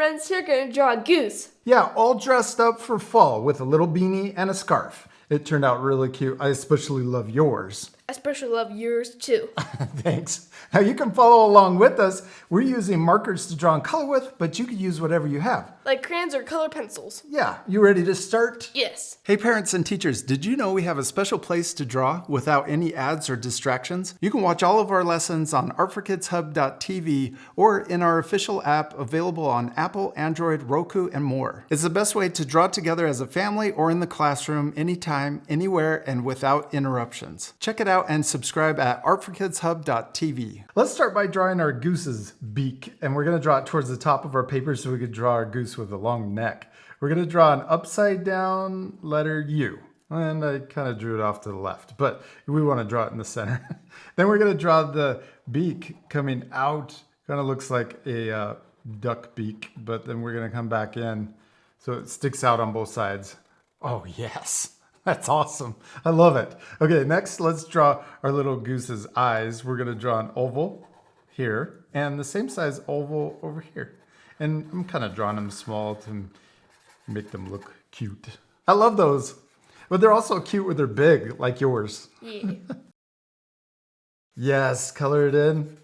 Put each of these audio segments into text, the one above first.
friends here going to draw a goose. Yeah, all dressed up for fall with a little beanie and a scarf. It turned out really cute. I especially love yours. I especially love yours too. Thanks. Now you can follow along with us. We're using markers to draw and color with, but you could use whatever you have. Like crayons or color pencils. Yeah, you ready to start? Yes. Hey parents and teachers, did you know we have a special place to draw without any ads or distractions? You can watch all of our lessons on artforkidshub.tv or in our official app available on Apple, Android, Roku, and more. It's the best way to draw together as a family or in the classroom anytime, anywhere, and without interruptions. Check it out and subscribe at artforkidshub.tv. Let's start by drawing our goose's beak, and we're going to draw it towards the top of our paper so we could draw our goose with a long neck. We're going to draw an upside down letter U. And I kind of drew it off to the left, but we want to draw it in the center. Then we're going to draw the beak coming out. Kind of looks like a duck beak, but then we're going to come back in so it sticks out on both sides. Oh, yes. That's awesome. I love it. Okay, next let's draw our little goose's eyes. We're going to draw an oval here and the same size oval over here. And I'm kind of drawing them small to make them look cute. I love those. But they're also cute when they're big, like yours. Yeah. Yes, color it in.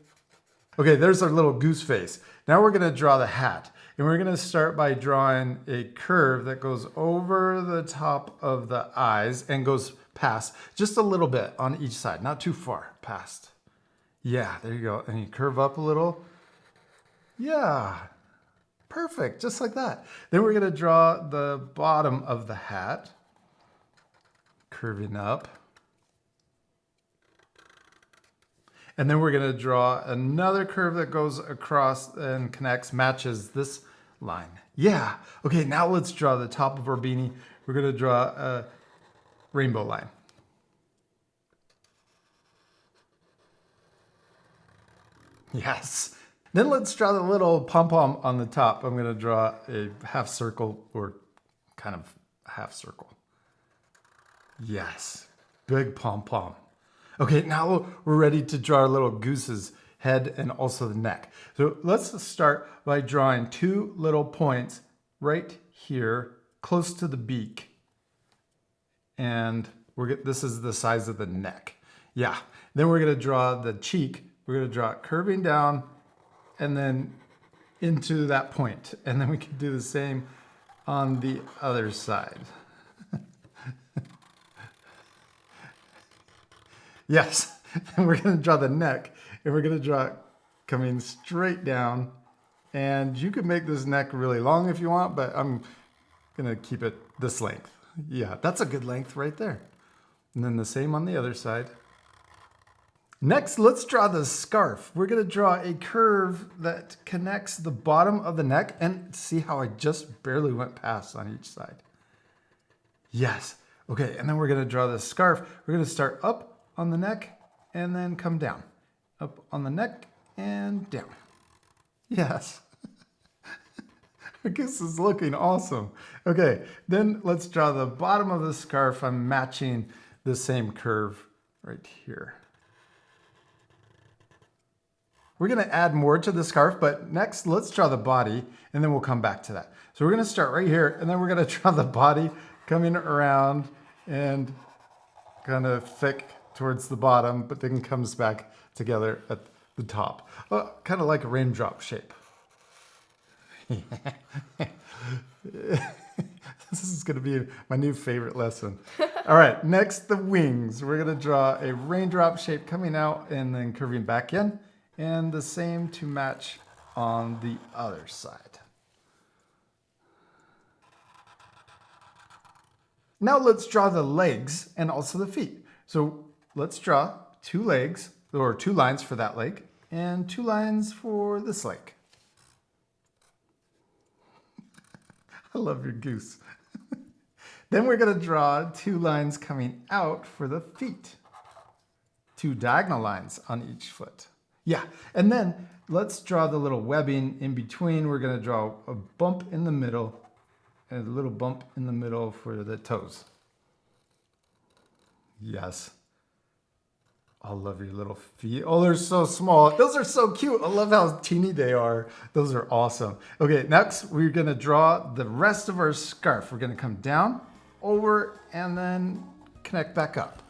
Okay, there's our little goose face. Now we're going to draw the hat. And we're going to start by drawing a curve that goes over the top of the eyes and goes past just a little bit on each side, not too far past. Yeah, there you go. And you curve up a little. Yeah, perfect, just like that. Then we're going to draw the bottom of the hat, curving up. And then we're going to draw another curve that goes across and connects, matches this line. Yeah. Okay, now let's draw the top of our beanie. We're going to draw a rainbow line. Yes. Then let's draw the little pom-pom on the top. I'm going to draw a half circle or kind of half circle. Yes. Big pom-pom. Okay, now we're ready to draw our little goose's head and also the neck. So let's start by drawing two little points right here close to the beak. And this is the size of the neck. Yeah. Then we're going to draw the cheek. We're going to draw it curving down and then into that point. And then we can do the same on the other side. Yes, and we're going to draw the neck, and we're going to draw it coming straight down. And you could make this neck really long if you want, but I'm going to keep it this length. Yeah, that's a good length right there. And then the same on the other side. Next, let's draw the scarf. We're going to draw a curve that connects the bottom of the neck, and see how I just barely went past on each side. Yes. Okay, and then we're going to draw the scarf. We're going to start up on the neck and then come down. Up on the neck and down. Yes. I guess it's looking awesome. Okay, then let's draw the bottom of the scarf. I'm matching the same curve right here. We're going to add more to the scarf, but next let's draw the body and then we'll come back to that. So we're going to start right here and then we're going to draw the body coming around and kind of thick towards the bottom, but then comes back together at the top. Kind of like a raindrop shape. This is going to be my new favorite lesson. All right, next the wings. We're going to draw a raindrop shape coming out and then curving back in, and the same to match on the other side. Now let's draw the legs and also the feet. So let's draw two legs, or two lines for that leg, and two lines for this leg. I love your goose. Then we're going to draw two lines coming out for the feet. Two diagonal lines on each foot. Yeah, and then let's draw the little webbing in between. We're going to draw a bump in the middle and a little bump in the middle for the toes. Yes. I love your little feet. Oh, they're so small. Those are so cute. I love how teeny they are. Those are awesome. Okay, next we're gonna draw the rest of our scarf. We're gonna come down, over, and then connect back up.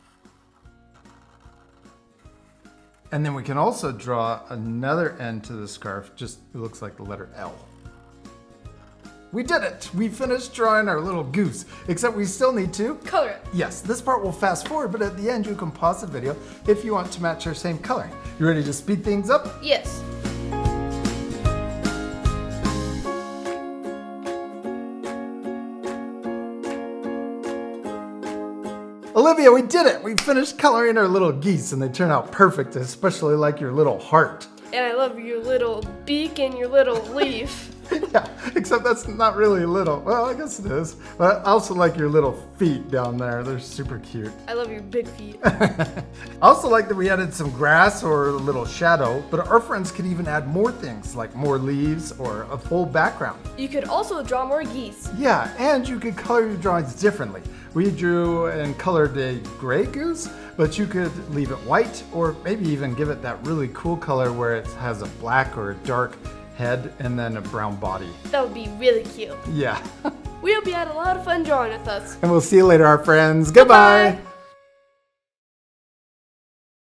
And then we can also draw another end to the scarf. Just, it looks like the letter L. We did it! We finished drawing our little goose, except we still need to Color it. Yes, this part will fast forward, but at the end you can pause the video if you want to match our same color. You ready to speed things up? Yes. Olivia, we did it! We finished coloring our little geese and they turn out perfect, especially like your little heart. And I love your little beak and your little leaf. Yeah, except that's not really little. Well, I guess it is. But I also like your little feet down there. They're super cute. I love your big feet. I also like that we added some grass or a little shadow, but our friends could even add more things like more leaves or a full background. You could also draw more geese. Yeah, and you could color your drawings differently. We drew and colored a gray goose, but you could leave it white or maybe even give it that really cool color where it has a black or a dark head and then a brown body. That would be really cute. Yeah. We hope you had a lot of fun drawing with us. And we'll see you later, our friends. Goodbye. Goodbye.